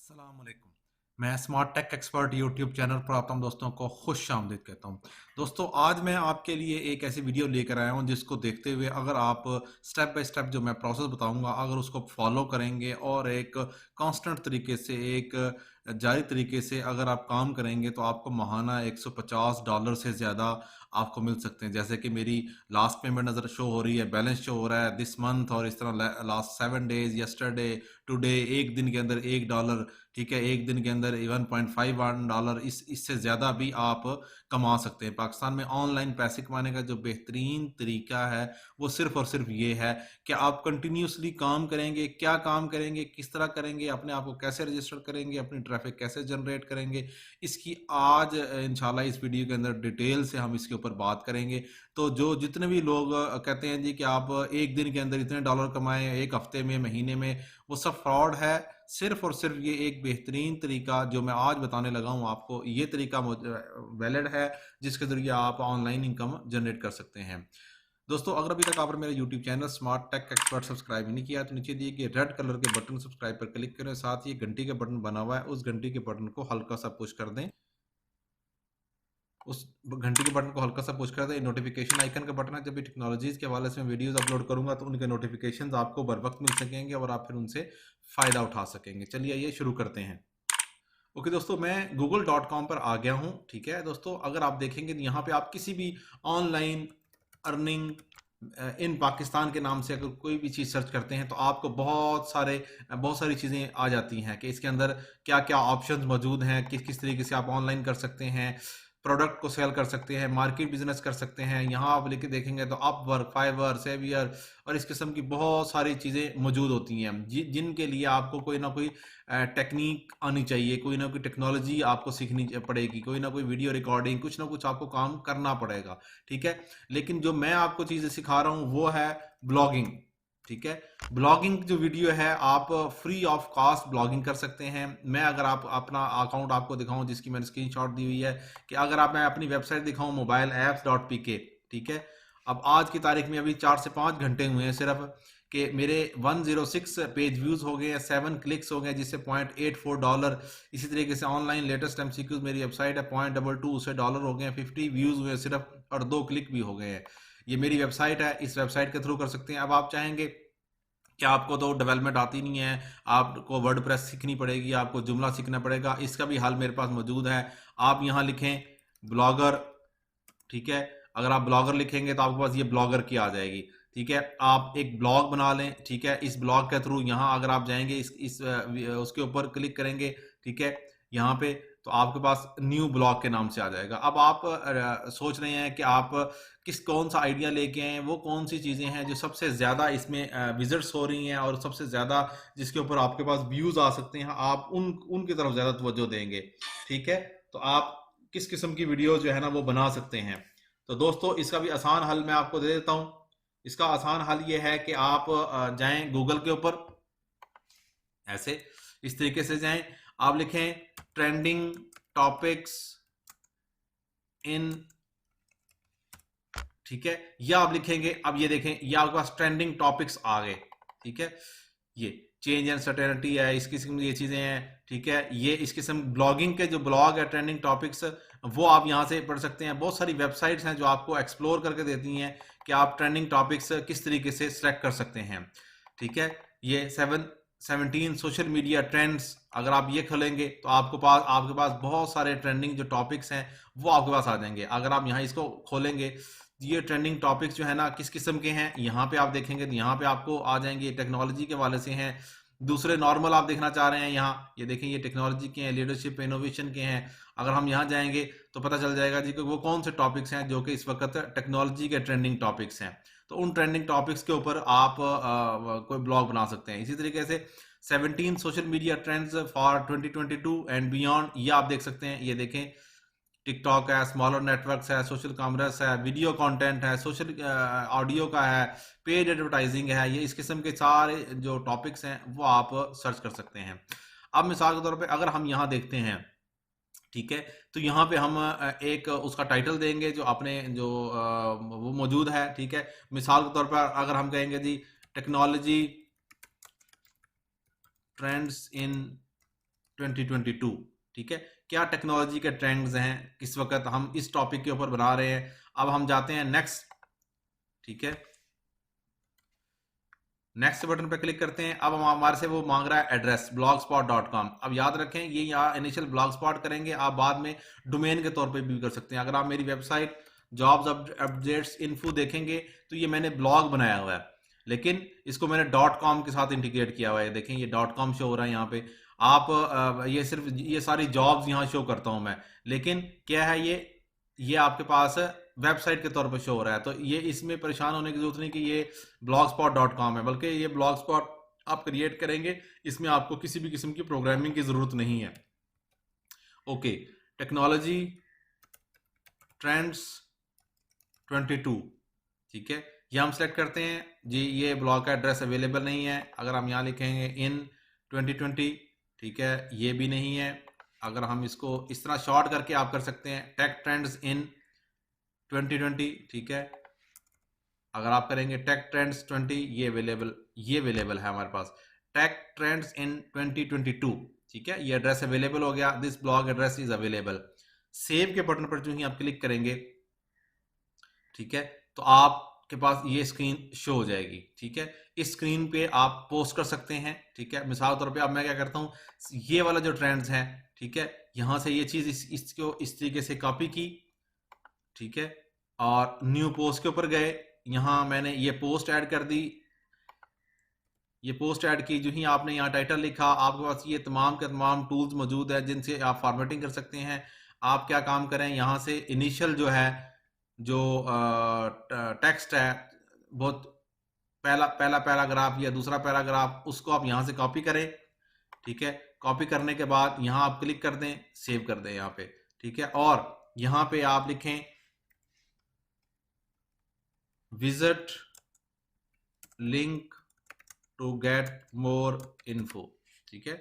अस्सलाम वालेकुम। मैं smart tech expert YouTube channel पर आप दोस्तों को खुश आमदीद कहता हूं। दोस्तों, आज मैं आपके लिए एक ऐसी वीडियो लेकर आया हूं जिसको देखते हुए अगर आप स्टेप बाय स्टेप जो मैं प्रोसेस बताऊंगा अगर उसको फॉलो करेंगे और एक कांस्टेंट तरीके से एक जारी तरीके से अगर आप काम करेंगे तो आपको माहाना $150 से ज़्यादा आपको मिल सकते हैं। जैसे कि मेरी लास्ट पेमेंट नज़र शो हो रही है, बैलेंस शो हो रहा है दिस मंथ, और इस तरह लास्ट 7 डेज, यस्टरडे, टुडे, एक दिन के अंदर $1, ठीक है, एक दिन के अंदर $1.51, इससे ज़्यादा भी आप कमा सकते हैं। पाकिस्तान में ऑनलाइन पैसे कमाने का जो बेहतरीन तरीका है वो सिर्फ और सिर्फ ये है कि आप कंटिन्यूसली काम करेंगे। क्या काम करेंगे, किस तरह करेंगे, अपने आप को कैसे रजिस्टर करेंगे, अपनी ट्रैफिक कैसे जनरेट करेंगे, इसकी आज इंशाल्लाह इस वीडियो के अंदर डिटेल से हम इसके ऊपर बात करेंगे। तो जो जितने भी लोग कहते हैं जी कि आप एक दिन के अंदर इतने डॉलर कमाएं, एक हफ्ते में, महीने में, वो सब फ्रॉड है। सिर्फ और सिर्फ ये एक बेहतरीन तरीका जो मैं आज बताने लगा हूं आपको, ये तरीका वैलिड है जिसके जरिए आप ऑनलाइन इनकम जनरेट कर सकते हैं। दोस्तों, अगर अभी तक आपने मेरा YouTube channel smart tech expert subscribe नहीं किया तो नीचे दिए गए रेड कलर के बटन सब्सक्राइब पर क्लिक करें, साथ ही घंटी का बटन बना हुआ है, उस घंटी के बटन को हल्का सा पुश कर दें। उस घंटी के बटन को हल्का सा पुश कर दें। नोटिफिकेशन आइकन का बटन है, जब भी टेक्नोलॉजीज के हवाले से मैं वीडियोस अपलोड करूंगा तो उनके नोटिफिकेशंस आपको बर वक्त मिल सकेंगे और आप फिर उनसे फ़ायदा उठा सकेंगे। चलिए ये शुरू करते हैं। ओके दोस्तों, मैं google.com पर आ गया हूं। ठीक है दोस्तों, अगर आप देखेंगे तो यहाँ पे आप किसी भी ऑनलाइन अर्निंग इन पाकिस्तान के नाम से अगर कोई भी चीज़ सर्च करते हैं तो आपको बहुत सारी चीज़ें आ जाती हैं कि इसके अंदर क्या क्या ऑप्शंस मौजूद हैं, किस किस तरीके से आप ऑनलाइन कर सकते हैं, प्रोडक्ट को सेल कर सकते हैं, मार्केट बिजनेस कर सकते हैं। यहाँ आप लेके देखेंगे तो अपवर्क, फाइवर, सेवियर और इस किस्म की बहुत सारी चीज़ें मौजूद होती हैं जिनके लिए आपको कोई ना कोई टेक्निक आनी चाहिए, कोई ना कोई टेक्नोलॉजी आपको सीखनी पड़ेगी, कोई ना कोई वीडियो रिकॉर्डिंग, कुछ ना कुछ आपको काम करना पड़ेगा। ठीक है, लेकिन जो मैं आपको चीज़ें सिखा रहा हूँ वो है ब्लॉगिंग। ठीक है, ब्लॉगिंग जो वीडियो है आप फ्री ऑफ कॉस्ट ब्लॉगिंग कर सकते हैं। मैं अगर आप अपना अकाउंट आपको दिखाऊं जिसकी मैंने स्क्रीनशॉट दी हुई है, कि अगर मैं अपनी वेबसाइट दिखाऊं mobileapps.pk, ठीक है, अब आज की तारीख में अभी 4 से 5 घंटे हुए हैं सिर्फ कि मेरे 106 पेज व्यूज हो गए हैं, 7 क्लिक्स हो गए जिससे $0.84। इसी तरीके से ऑनलाइन लेटेस्ट एमसीक्यूज मेरी वेबसाइट है, 0.22 उससे डॉलर हो गए हैं, 50 व्यूज हुए सिर्फ और 2 क्लिक भी हो गए हैं। ये मेरी वेबसाइट है, इस वेबसाइट के थ्रू कर सकते हैं। अब आप चाहेंगे कि आपको तो डेवलपमेंट आती नहीं है, आपको वर्डप्रेस सीखनी पड़ेगी, आपको जुमला सीखना पड़ेगा, इसका भी हल मेरे पास मौजूद है। आप यहाँ लिखें ब्लॉगर। ठीक है, अगर आप ब्लॉगर लिखेंगे तो आपके पास ये ब्लॉगर की आ जाएगी। ठीक है, आप एक ब्लॉग बना लें। ठीक है, इस ब्लॉग के थ्रू यहाँ अगर आप जाएंगे उसके ऊपर क्लिक करेंगे, ठीक है, यहाँ पे तो आपके पास न्यू ब्लॉग के नाम से आ जाएगा। अब आप सोच रहे हैं कि आप कौन सा आइडिया लेके आए, वो कौन सी चीज़ें हैं जो सबसे ज़्यादा इसमें विजिट्स हो रही हैं और सबसे ज़्यादा जिसके ऊपर आपके पास व्यूज़ आ सकते हैं, आप उनकी तरफ ज़्यादा तवज्जो देंगे। ठीक है, तो आप किस किस्म की वीडियो जो है ना वो बना सकते हैं। तो दोस्तों, इसका भी आसान हल मैं आपको दे देता हूं। इसका आसान हल ये है कि आप जाएं गूगल के ऊपर, ऐसे इस तरीके से जाएं, आप लिखें ट्रेंडिंग टॉपिक्स इन, ठीक है, या आप लिखेंगे, अब ये देखें, ये आपके पास ट्रेंडिंग टॉपिक्स आ गए। ठीक है, ये चेंज एंड सर्टेनिटी है, इस किस्म की ये चीजें हैं। ठीक है, ये इस किस्म ब्लॉगिंग के जो ब्लॉग है ट्रेंडिंग टॉपिक्स, वो आप यहां से पढ़ सकते हैं। बहुत सारी वेबसाइट्स हैं जो आपको एक्सप्लोर करके देती हैं कि आप ट्रेंडिंग टॉपिक्स किस तरीके से सिलेक्ट कर सकते हैं। ठीक है, ये 17 सोशल मीडिया ट्रेंड्स, अगर आप ये खोलेंगे तो आपके पास बहुत सारे ट्रेंडिंग जो टॉपिक्स हैं वो आपके पास आ जाएंगे। अगर आप यहाँ इसको खोलेंगे, ये ट्रेंडिंग टॉपिक्स जो है ना किस किस्म के हैं, यहाँ पे आप देखेंगे तो यहाँ पे आपको आ जाएंगे, टेक्नोलॉजी के वाले से हैं। दूसरे नॉर्मल आप देखना चाह रहे हैं, यहाँ ये देखें, ये टेक्नोलॉजी के हैं, लीडरशिप इनोवेशन के हैं। अगर हम यहाँ जाएंगे तो पता चल जाएगा जी कि वो कौन से टॉपिक्स हैं जो कि इस वक्त टेक्नोलॉजी के ट्रेंडिंग टॉपिक्स हैं। तो उन ट्रेंडिंग टॉपिक्स के ऊपर आप कोई ब्लॉग बना सकते हैं। इसी तरीके से 17 social media trends for 2022 and beyond, ये आप देख सकते हैं। ये देखें, टिकटॉक है, स्मॉलर नेटवर्क्स है, सोशल कॉमर्स है, वीडियो कंटेंट है, सोशल ऑडियो का है, पेड एडवर्टाइजिंग है, ये इस किस्म के सारे जो टॉपिक्स हैं वो आप सर्च कर सकते हैं। अब मिसाल के तौर पे अगर हम यहाँ देखते हैं, ठीक है, तो यहाँ पे हम एक उसका टाइटल देंगे जो अपने जो वो मौजूद है। ठीक है, मिसाल के तौर पर अगर हम कहेंगे जी टेक्नोलॉजी ट्रेंड्स इन 2022। ठीक है, क्या टेक्नोलॉजी के ट्रेंड्स हैं किस वक्त, हम इस टॉपिक के ऊपर बना रहे हैं। अब हम जाते हैं नेक्स्ट। ठीक है, नेक्स्ट बटन पर क्लिक करते हैं। अब हम हमारे से वो मांग रहा है एड्रेस blogspot.com। अब याद रखें ये यहाँ इनिशियल blogspot करेंगे, आप बाद में डोमेन के तौर पे भी कर सकते हैं। अगर आप मेरी वेबसाइट जॉब्स अपडेट्स इन्फो देखेंगे तो ये मैंने ब्लॉग बनाया हुआ है, लेकिन इसको मैंने .com के साथ इंटीग्रेट किया हुआ है। देखें ये .com शो हो रहा है यहाँ पे। आप ये सिर्फ ये सारी जॉब्स यहाँ शो करता हूँ मैं, लेकिन क्या है ये आपके पास वेबसाइट के तौर पर शो हो रहा है। तो ये इसमें परेशान होने की जरूरत नहीं कि ये blogspot.com है, बल्कि ये blogspot आप क्रिएट करेंगे, इसमें आपको किसी भी किस्म की प्रोग्रामिंग की जरूरत नहीं है। Okay, technology trends 22। ठीक है, ये हम सेलेक्ट करते हैं जी। ये ब्लॉग का एड्रेस अवेलेबल नहीं है। अगर हम यहाँ लिखेंगे इन 2020, ठीक है, ये भी नहीं है। अगर हम इसको इस तरह शॉर्ट करके आप कर सकते हैं टेक ट्रेंड्स इन 2020। ठीक है, अगर आप करेंगे टेक ट्रेंड्स 20, ये अवेलेबल है हमारे पास टेक ट्रेंड्स इन 2022। ठीक है, ये एड्रेस अवेलेबल हो गया, this blog address is available. Save के बटन पर जो ही आप क्लिक करेंगे, ठीक है, तो आपके पास ये स्क्रीन शो हो जाएगी। ठीक है, इस स्क्रीन पे आप पोस्ट कर सकते हैं। ठीक है, मिसाल तौर पे अब मैं क्या करता हूँ, ये वाला जो ट्रेंड्स है, ठीक है, यहां से ये चीज इसको इस तरीके से कॉपी की। ठीक है, और न्यू पोस्ट के ऊपर गए, यहां मैंने ये पोस्ट ऐड कर दी। ये पोस्ट ऐड की, जो ही आपने यहाँ टाइटल लिखा, आपके पास ये तमाम के तमाम टूल्स मौजूद है जिनसे आप फॉर्मेटिंग कर सकते हैं। आप क्या काम करें, यहाँ से इनिशियल जो है जो टेक्स्ट है, बहुत पहला पैराग्राफ या दूसरा पैराग्राफ, उसको आप यहाँ से कॉपी करें। ठीक है, कॉपी करने के बाद यहाँ आप क्लिक कर दें, सेव कर दें यहाँ पे। ठीक है, और यहाँ पे आप लिखें visit link to get more info. ठीक है,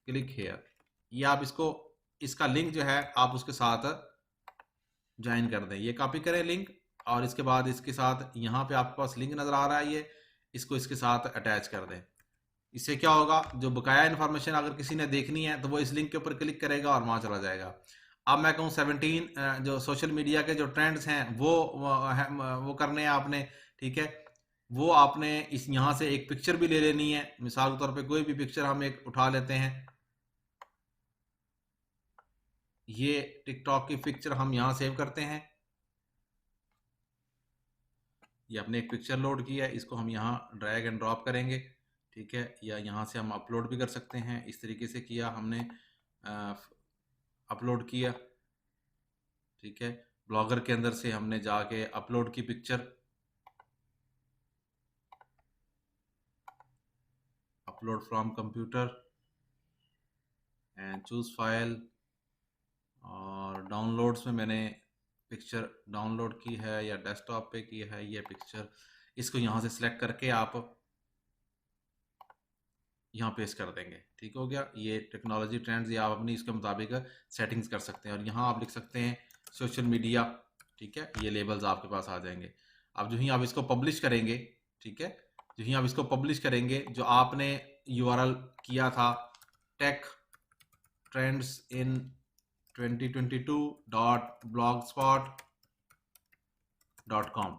क्लिक हियर। ये आप इसका लिंक जो है आप उसके साथ ज्वाइन कर दें। ये कॉपी करें लिंक, और इसके बाद इसके साथ यहाँ पे आपके पास लिंक नजर आ रहा है, ये इसको इसके साथ अटैच कर दें। इससे क्या होगा, जो बकाया इन्फॉर्मेशन अगर किसी ने देखनी है तो वो इस लिंक के ऊपर क्लिक करेगा और वहां चला जाएगा। अब मैं कहूँ 17 जो सोशल मीडिया के जो ट्रेंड्स हैं वो करने हैं आपने। ठीक है, वो आपने इस यहाँ से एक पिक्चर भी ले लेनी है। मिसाल के तौर पे कोई भी पिक्चर हम एक उठा लेते हैं। ये टिकटॉक की पिक्चर हम यहाँ सेव करते हैं। ये अपने एक पिक्चर लोड की है, इसको हम यहाँ ड्रैग एंड ड्रॉप करेंगे। ठीक है, या यहाँ से हम अपलोड भी कर सकते हैं। इस तरीके से किया हमने, अपलोड किया। ठीक है, ब्लॉगर के अंदर से हमने जाके अपलोड की picture, upload from computer and choose file, और डाउनलोड्स में मैंने पिक्चर डाउनलोड की है या डेस्कटॉप पे की है ये पिक्चर, इसको यहाँ से सिलेक्ट करके आप यहाँ पेस्ट कर देंगे। ठीक हो गया, ये टेक्नोलॉजी ट्रेंड्स, ये आप अपनी इसके मुताबिक सेटिंग्स कर सकते हैं। और यहाँ आप लिख सकते हैं सोशल मीडिया। ठीक है, ये लेबल्स आपके पास आ जाएंगे। अब जो ही आप इसको पब्लिश करेंगे, ठीक है, जो ही आप इसको पब्लिश करेंगे, जो आपने URL किया था टेक ट्रेंड्स इन 2022.blogspot.com,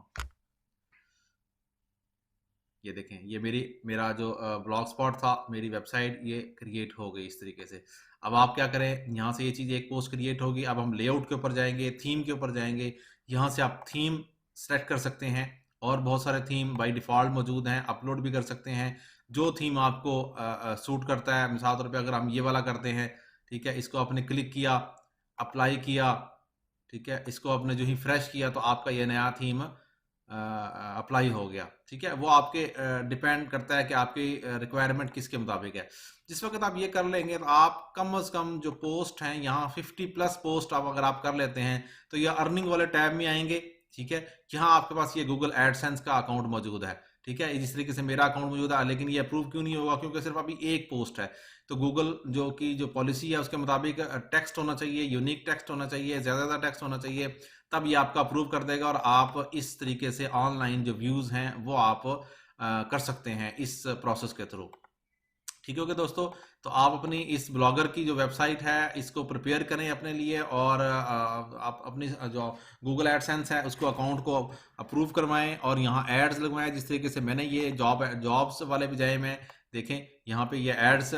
ये देखें, ये मेरा जो ब्लॉग स्पॉट था, मेरी वेबसाइट, ये क्रिएट हो गई इस तरीके से। अब आप क्या करें, यहाँ से ये चीज़ एक पोस्ट क्रिएट होगी। अब हम लेआउट के ऊपर जाएंगे, थीम के ऊपर जाएंगे। यहाँ से आप थीम सेलेक्ट कर सकते हैं, और बहुत सारे थीम बाय डिफ़ॉल्ट मौजूद हैं, अपलोड भी कर सकते हैं। जो थीम आपको सूट करता है, मिसाल तौर पर अगर हम ये वाला करते हैं, ठीक है, इसको आपने क्लिक किया, अप्लाई किया, ठीक है, इसको आपने जो ही फ्रेश किया तो आपका ये नया थीम अप्लाई हो गया। ठीक है, वो आपके डिपेंड करता है कि आपकी रिक्वायरमेंट किसके मुताबिक है। जिस वक्त आप ये कर लेंगे तो आप कम से कम जो पोस्ट हैं, यहाँ 50+ पोस्ट आप अगर आप कर लेते हैं तो ये अर्निंग वाले टैब में आएंगे। ठीक है, यहाँ आपके पास ये गूगल एडसेंस का अकाउंट मौजूद है। ठीक है, इस तरीके से मेरा अकाउंट मौजूद है, लेकिन ये अप्रूव क्यों नहीं होगा, क्योंकि सिर्फ अभी एक पोस्ट है। तो गूगल जो पॉलिसी है उसके मुताबिक टेक्स्ट होना चाहिए, यूनिक टेक्स्ट होना चाहिए, ज़्यादा टेक्स्ट होना चाहिए, तब ये आपका अप्रूव कर देगा। और आप इस तरीके से ऑनलाइन जो व्यूज़ हैं वो आप कर सकते हैं इस प्रोसेस के थ्रू। ठीक है दोस्तों, तो आप अपनी इस ब्लॉगर की जो वेबसाइट है इसको प्रिपेयर करें अपने लिए, और आप अपनी जो गूगल एडसेंस है उसको अकाउंट को अप्रूव करवाएं और यहाँ एड्स लगवाएं। जिस तरीके से मैंने ये जॉब्स वाले बजाय में देखें यहाँ पे ये एड्स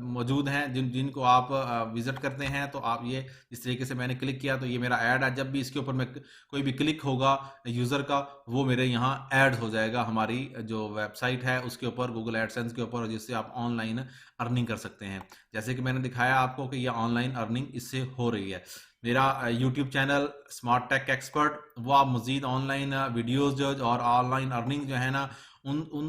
मौजूद हैं जिनको आप विजिट करते हैं, तो आप ये इस तरीके से मैंने क्लिक किया तो ये मेरा ऐड है। जब भी इसके ऊपर मैं कोई भी क्लिक होगा यूज़र का, वो मेरे यहाँ ऐड हो जाएगा हमारी जो वेबसाइट है उसके ऊपर, गूगल एडसेंस के ऊपर, जिससे आप ऑनलाइन अर्निंग कर सकते हैं। जैसे कि मैंने दिखाया आपको कि ये ऑनलाइन अर्निंग इससे हो रही है। मेरा YouTube channel smart tech expert, वो आप मज़ीद ऑनलाइन वीडियोस जो और ऑनलाइन अर्निंग जो है ना उन उन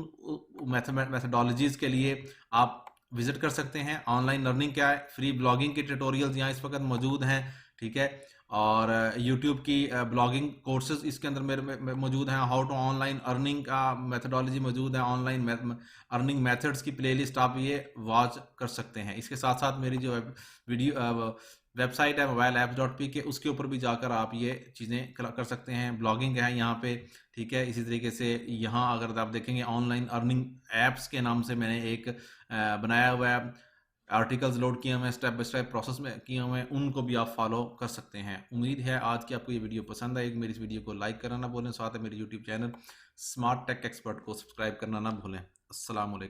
मैथडोलॉजीज़ के लिए आप विजिट कर सकते हैं। ऑनलाइन लर्निंग क्या है, फ्री ब्लॉगिंग के ट्यूटोरियल्स यहाँ इस वक्त मौजूद हैं, ठीक है। और यूट्यूब की ब्लॉगिंग कोर्सेज इसके अंदर मेरे में मौजूद हैं। हाउ टू ऑनलाइन अर्निंग का मेथडोलॉजी मौजूद है, ऑनलाइन अर्निंग मेथड्स की प्लेलिस्ट आप ये वॉच कर सकते हैं। इसके साथ साथ मेरी जो वीडियो वेबसाइट है mobileapps.pk, उसके ऊपर भी जाकर आप ये चीज़ें कर सकते हैं। ब्लॉगिंग है यहाँ पे, ठीक है। इसी तरीके से यहाँ अगर आप देखेंगे ऑनलाइन अर्निंग एप्स के नाम से मैंने एक बनाया हुआ है, आर्टिकल्स लोड किए हुए हैं, स्टेप बाय स्टेप प्रोसेस में किए हुए हैं, उनको भी आप फॉलो कर सकते हैं। उम्मीद है आज की आपको ये वीडियो पसंद आएगी। मेरी इस वीडियो को लाइक करना ना भूलें, साथ में मेरे YouTube channel smart tech expert को सब्सक्राइब करना ना भूलें। अस्सलाम वालेकुम।